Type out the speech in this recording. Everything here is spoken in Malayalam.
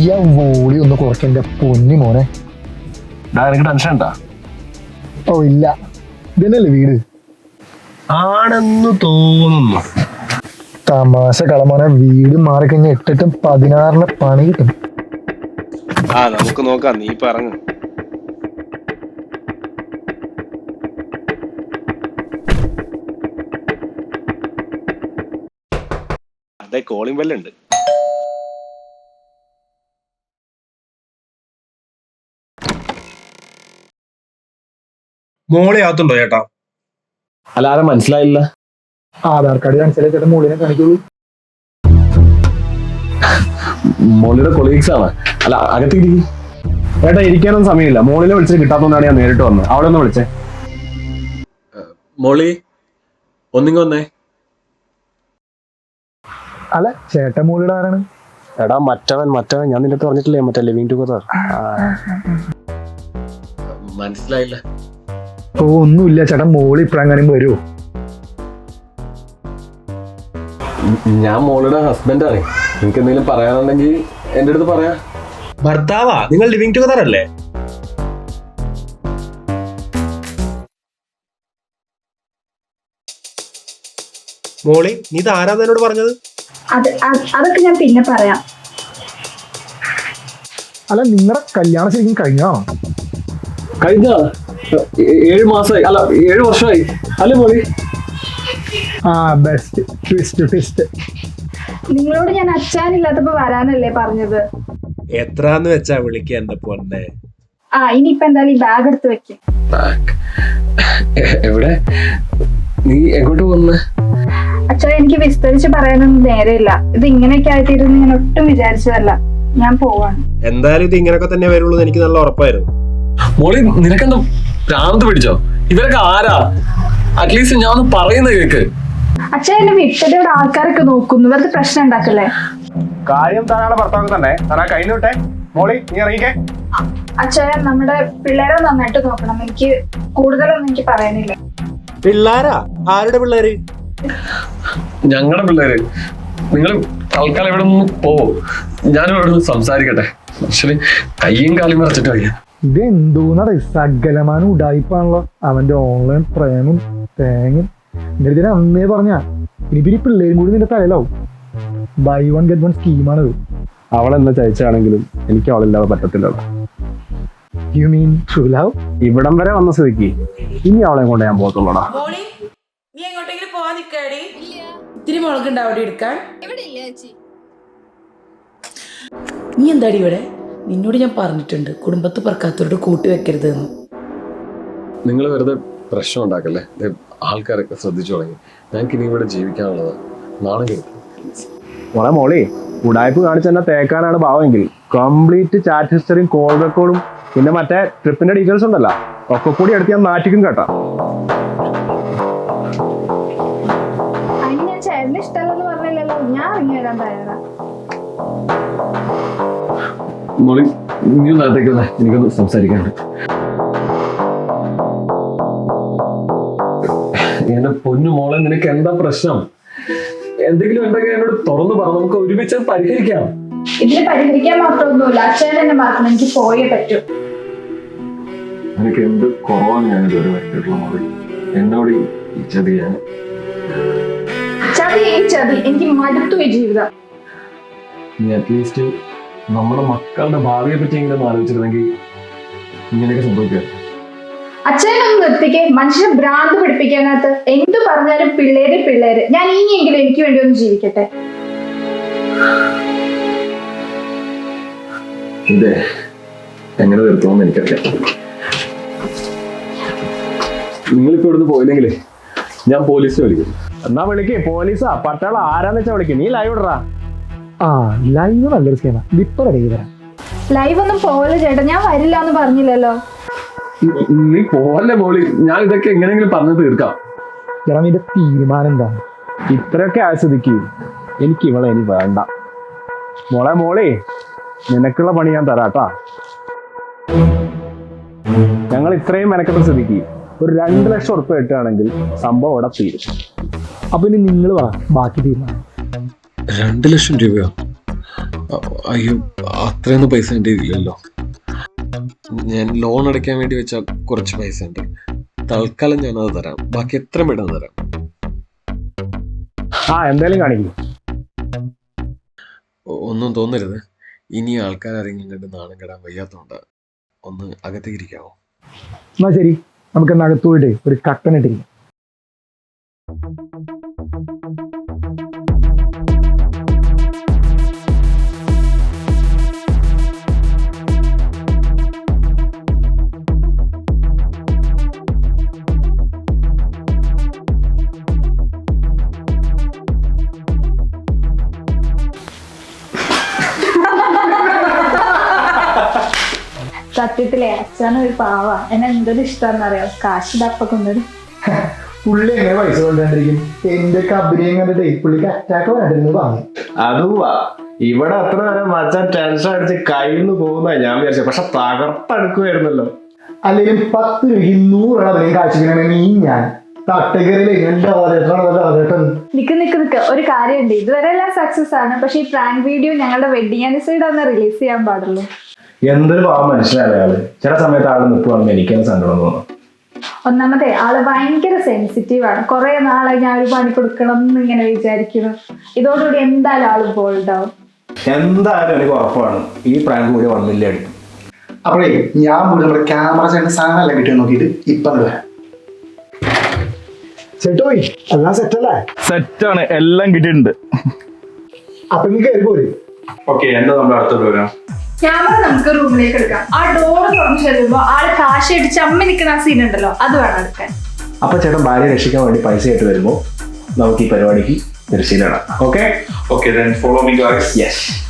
ഈ വോളി ഒന്ന് കുറയ്ക്കണ്ട പൊന്നി മോനെ. എനിക്ക് ടെൻഷൻ ഉണ്ടാ? ഓ ഇല്ല, ഇതന്നെയല്ലേ വീട് ആണെന്ന് തോന്നുന്നു. തമാശ കളമോനെ. വീട് മാറിക്കഴിഞ്ഞാൽ 8-8 16 പണി കിട്ടും. നമുക്ക് നോക്കാം, നീ പറഞ്ഞു. അതെ, കോളിംഗ് ബെല്ലുണ്ട്. മോളെ അകത്തുണ്ടോ ചേട്ടാ? അല്ല, ആരും മനസ്സിലായില്ല. ആധാർ കാർഡ് കാണിച്ചാലേ ചേട്ടൻ മോളിനെ കാണിക്കുള്ളൂ. മോളിയുടെ കൊളീഗ്സ് ആണ്. അല്ല, അകത്തേക്ക് ചേട്ടാ ഇരിക്കാനൊന്നും സമയമില്ല. മോളിനെ വിളിച്ചിട്ട് കിട്ടാത്തോണ്ടാണ് ഞാൻ നേരിട്ട് വന്നത്. അവിടെ ഒന്ന് വിളിച്ചേ. മോളി ഒന്നിങ്ങ വന്നേ. അല്ല, ചേട്ടൻ മോളിയുടെ ആരാണ്? എടാ മറ്റവൻ ഞാൻ നിന്റെ പറഞ്ഞിട്ടില്ലേ, മറ്റേ ലിവിങ് ടുഗദർ. മനസ്സിലായില്ല. ഓ ഒന്നുമില്ല ചേട്ടൻ, മോളി ഇപ്പഴെങ്ങാനും വരുമോ? ഞാൻ മോളുടെ ഹസ്ബൻഡാണ്. എനിക്ക് എന്തെങ്കിലും പറയാനുണ്ടെങ്കിൽ എന്റെ അടുത്ത് പറയാ. ഭർത്താവാ? നിങ്ങൾ ലിവിങ് ടുഗദർ അല്ലേ? മോളി, നീ ഇത് ആരാ എന്നോട് പറഞ്ഞത്? അതൊക്കെ ഞാൻ പിന്നെ പറയാം. അല്ല, നിങ്ങളുടെ കല്യാണം ശരിക്കും കഴിഞ്ഞോ? കഴിഞ്ഞ 7 മാസമായി, അല്ല 7 വർഷമായി അല്ലേ മോളി? Best twist. നിങ്ങളോട് ഞാൻ അച്ഛനില്ലാത്തപ്പോ വരാനല്ലേ പറഞ്ഞത്? എത്രാന്ന് വെച്ചാ വിളിക്കുക എന്റെ പൊന്നെ. ഇനിയിപ്പോ എന്തായാലും ഈ ബാഗ് എടുത്ത് വെക്കും. എവിടെ? നീ എങ്ങോട്ട് പോകുന്നേ? അച്ഛാ, എനിക്ക് വിസ്തരിച്ച് പറയാനൊന്നും നേരെയില്ല. ഇത് ഇങ്ങനെയൊക്കെ ആയിത്തീരുന്നു ഞാൻ ഒട്ടും വിചാരിച്ചതല്ല. ഞാൻ പോവാണ്. എന്തായാലും ഇത് ഇങ്ങനെയൊക്കെ തന്നെ വരുള്ളൂ എനിക്ക് നല്ല ഉറപ്പായിരുന്നു. മോളി, നിനക്കെന്താ ഭ്രാന്ത് പിടിച്ചോ? ഇവരൊക്കെ ആരാ? അറ്റ്ലീസ്റ്റ് ഞാൻ ഒന്ന് പറയുന്നത് കേക്ക്. അച്ഛാ, എന്നെ വിട്ടതോടെ ആൾക്കാരൊക്കെ നോക്കുന്നു. വെറുതെ പ്രശ്നം ഉണ്ടാക്കല്ലേ. കാര്യം താനാണ് ഭർത്താവ് തന്നെ. താനാ കഴിഞ്ഞു വിട്ടെ. മോളി, നീ ഇറങ്ങിക്കേ. അച്ഛാ, നമ്മുടെ പിള്ളേരെ നന്നായിട്ട് നോക്കണം. എനിക്ക് കൂടുതലൊന്നും എനിക്ക് പറയാനില്ല. പിള്ളേരാ? ആരുടെ പിള്ളേര്? ഞങ്ങളുടെ പിള്ളേര്. നിങ്ങൾ തൽക്കാലം ഇവിടെ നിന്ന് പോവോ? ഞാനും ഇവിടെ നിന്ന് സംസാരിക്കട്ടെ. ആക്ച്വലി കയ്യും കാലും മറച്ചിട്ട് വയ്യ. ഇത് എന്തോന്നട സകലമാനം ഉടായിപ്പാണല്ലോ. അവന്റെ ഓൺലൈൻ പ്രേമും തേങ്ങും. ഇതിനെ അന്നേ പറഞ്ഞ ഇനിയിപ്പി പിള്ളേരും കൂടി നിന്റെ തലയിലാവും. By 1 get 1 സ്കീമാണിത്. അവളെന്താ ചതിച്ചാണെങ്കിലും എനിക്ക് അവളില്ലാതെ പറ്റത്തില്ലല്ലോ. You mean true love? ഇവിടം വരെ വന്ന സ്ഥിതിക്ക് ഇനി അവളെ കൊണ്ട് ഞാൻ പോകത്തുള്ളൂടാ. നീ എങ്ങോട്ടെങ്കിലും പോവാൻ നിക്കാടി? ഇത്തിരി മുളകുണ്ട് അവിടെ എടുക്കാൻ. നീ എന്താടി ഇവിടെ? നിന്നോട് ഞാൻ പറഞ്ഞിട്ടുണ്ട് കുടുംബത്ത് പറക്കാത്തവരോട് കൂട്ടി വെക്കരുത് എന്ന്. നിങ്ങൾ വെറുതെ പ്രശ്നം ഉണ്ടാക്കല്ലേ. ആൾക്കാരൊക്കെ ശ്രദ്ധിച്ചു തുടങ്ങി. ഞങ്ങൾക്ക് ഇനി ഇവിടെ ജീവിക്കാനുള്ളത്. നാളെ മോളെ മോളി, ഉടായ്പ കാണിച്ച് തന്നെ തേക്കാനാണ് ഭാവമെങ്കിൽ കംപ്ലീറ്റ് ചാറ്റ് ഹിസ്റ്ററിയും കോൾ റെക്കോർഡും പിന്നെ മറ്റേ ട്രിപ്പിന്റെ ഡീറ്റെയിൽസ് ഉണ്ടല്ലോ ഒക്കെ കൂടി എടുത്ത് ഞാൻ നാട്ടിക്കും കേട്ടോ. അതിന് ഞാൻ ചേട്ടന് ഇഷ്ടമല്ലെന്ന് പറഞ്ഞില്ലല്ലോ. ഞാൻ ഇറങ്ങി വരാൻ തയ്യാറാ. മോളി, നീ നേരത്തേക്ക് എനിക്കൊന്ന് സംസാരിക്കാനുണ്ട്. എന്റെ പൊന്നു മോളെ, നിനക്ക് എന്താ പ്രശ്നം? എന്തെങ്കിലും ഉണ്ടെങ്കിൽ എന്നോട് തുറന്നു പറ. നമുക്ക് ഒരുമിച്ച് പരിഹരിക്കാം. ഇതിന് പരിഹരിക്കാൻ മാത്രമൊന്നുമില്ല. അച്ഛൻ എന്നെ മറക്കണം. എനിക്ക് പോയേ പറ്റൂ. എനിക്ക് എന്ത് കുറവാണ് ഞാൻ ഇതുവരെ പറ്റിയിട്ടുള്ള മോളി. എന്നോട് ഈ ചതി എനിക്ക് മടുത്തു ഈ ജീവിതം. നീ അറ്റ്ലീസ്റ്റ് നമ്മുടെ മക്കളുടെ ഭാവിയെ പറ്റി എങ്ങനെ ആലോചിച്ചിരുന്നെങ്കിൽ ഇങ്ങനെയൊക്കെ സംഭവിക്കുക. അച്ഛനൊന്ന് നിർത്തിക്കേ. മനുഷ്യനെ ഭ്രാന്ത് പിടിപ്പിക്കാനകത്ത് എന്തു പറഞ്ഞാലും പിള്ളേര്. ഞാൻ ഇനിയെങ്കിലും എനിക്ക് വേണ്ടി ഒന്ന് ജീവിക്കട്ടെ. ഇതേ എങ്ങനെ നിർത്തുമെന്ന് എനിക്കറിയാം. നിങ്ങളിപ്പോ ഇവിടുന്ന് പോയില്ലെങ്കിലേ ഞാൻ പോലീസിനെ വിളിക്കും. എന്നാ വിളിക്കേ. പോലീസാ പട്ടാള ആരാന്ന് വെച്ചാ വിളിക്കും. നീ ലൈവ് ഇടറാ. ലൈവ് നല്ലൊരു സ്കീമാ. ഇപ്പൊ റെഡി തരാം. ലൈവ് ഒന്നും പോലെ ചേട്ടാ. ഞാൻ വരില്ല എന്ന് പറഞ്ഞില്ലല്ലോ. നീ പോലെ മോളി. ഞാൻ ഇതൊക്കെ എങ്ങനെയെങ്കിലും പറഞ്ഞു തീർക്കാം. എടാ, നിന്റെ തീരുമാനം എന്താ? ഇത്രയൊക്കെ ആസ്വദിക്കും. എനിക്ക് ഇവളെ ഇനി വേണ്ട. മോളി, നിനക്കുള്ള പണി ഞാൻ തരാട്ടാ. ഞങ്ങൾ ഇത്രയും മെനക്കെട്ട സ്ഥിതിക്ക് ഒരു 2 ലക്ഷം ഉറുപ്പിക കിട്ടുകയാണെങ്കിൽ സംഭവം ഇവിടെ തീരും. അപ്പൊ ഇനി നിങ്ങൾ ബാക്കി തീരുമാനം. 2 ലക്ഷം രൂപയോ? അയ്യോ, അത്രയൊന്നും പൈസ എൻ്റെ ഇല്ലല്ലോ. ഞാൻ ലോൺ അടയ്ക്കാൻ വേണ്ടി വെച്ച കുറച്ച് പൈസ ഉണ്ട്. തൽക്കാലം ഞാനത് തരാം. ബാക്കി എത്ര പെട്ടെന്ന് തരാം. എന്തായാലും കാണിക്കും. ഒന്നും തോന്നരുത്. ഇനി ആൾക്കാരാരെങ്കിലും കണ്ട് നാണം കെടാൻ വയ്യാത്തോണ്ട് ഒന്ന് അകത്തേക്ക് ഇരിക്കാവോ? എന്നാ ശരി, നമുക്ക് അകത്ത് പോയിട്ട് ഒരു കട്ടൻ ഇട്ടിരിക്കാം. സത്യത്തിലെ അച്ഛനും ഒരു പാവ. എന്നെ എന്തൊരു ഇഷ്ടമാണെന്നറിയാം. കാശ് ഡപ്പ കൊണ്ടൊരു പുള്ളി എങ്ങനെ പൈസ കൊണ്ടുവന്നിരിക്കും? എന്റെ അഭിനയം കണ്ടിട്ടേ പുള്ളിക്ക് അറ്റാക്ക് വരണ്ടെന്ന് പറഞ്ഞു. അതുവാ ഇവിടെ അത്ര നേരം മച്ചാൻ ടെൻഷൻ അടിച്ച് കയ്യിൽ നിന്ന് പോകുന്ന ഞാൻ വിചാരിച്ചത്. പക്ഷെ തകർത്തെടുക്കുമായിരുന്നല്ലോ. അല്ലെങ്കിൽ 10 രൂപയ്ക്ക് 100 അഭിനയം കാഴ്ചക്കണമെങ്കിൽ ഈ ഞാൻ തട്ടുകറിയിലെ എന്റെ ആവേട്ടൻ. നിക്ക് ഒരു കാര്യമുണ്ട്. ഇതുവരെ എല്ലാം സക്സസ് ആണ്. പക്ഷെ ഈ പ്രാങ്ക് വീഡിയോ ഞങ്ങളുടെ വെഡിങ് ആനിവേഴ്സറിയുടെ ഒന്ന് റിലീസ് ചെയ്യാൻ പാടുള്ളൂ. എന്തൊരു പാവം മനുഷ്യനാണ് അയാള്. ചില സമയത്ത് ആള് നിൽക്കുവാണെങ്കിൽ എനിക്കും സങ്കടം തോന്നും. ഒന്നാമത്തെ ആള് ഭയങ്കര സെൻസിറ്റീവ് ആണ്. കുറെ നാളായി ഞാൻ ഒരു പണി കൊടുക്കണം എന്ന് ഇങ്ങനെ വിചാരിക്കുന്നു. ഇതോടുകൂടി എന്തായാലും ആള് ബോൾഡ് ആവും. എന്തായാലും എനിക്ക് ഉറപ്പാണ് ഈ പ്രാങ്ക് കൂടി വന്നില്ല അടിക്കും. അപ്പോഴേ ഞാൻ പോയി നമ്മുടെ ക്യാമറ ചേട്ടൻ സാധനം കിട്ടിയോ നോക്കിയിട്ട് ഇപ്പം വരാം. ചേട്ടോയി എല്ലാം സെറ്റല്ലേ? സെറ്റാണ്, എല്ലാം കിട്ടിയിട്ടുണ്ട്. അപ്പൊ നീ കയറി പോര്. ഓക്കെ, എന്താ നമ്മുടെ അടുത്ത പ്രോഗ്രാം? ക്യാമറ നമുക്ക് റൂമിലേക്ക് എടുക്കാം. ആ ഡോറ് തുറന്നു ചെല്ലുമ്പോ ആള് കാശ് അടിച്ച് അമ്മ നിൽക്കുന്ന ആ സീൻ ഉണ്ടല്ലോ, അത് വേണം എടുക്കാൻ. അപ്പൊ ചേട്ടൻ ഭാര്യ രക്ഷിക്കാൻ വേണ്ടി പൈസ ആയിട്ട് വരുമ്പോ നമുക്ക് ഈ പരിപാടിക്ക് തിരശ്ശീലാണ്. Okay Okay, then follow me, guys. Yes.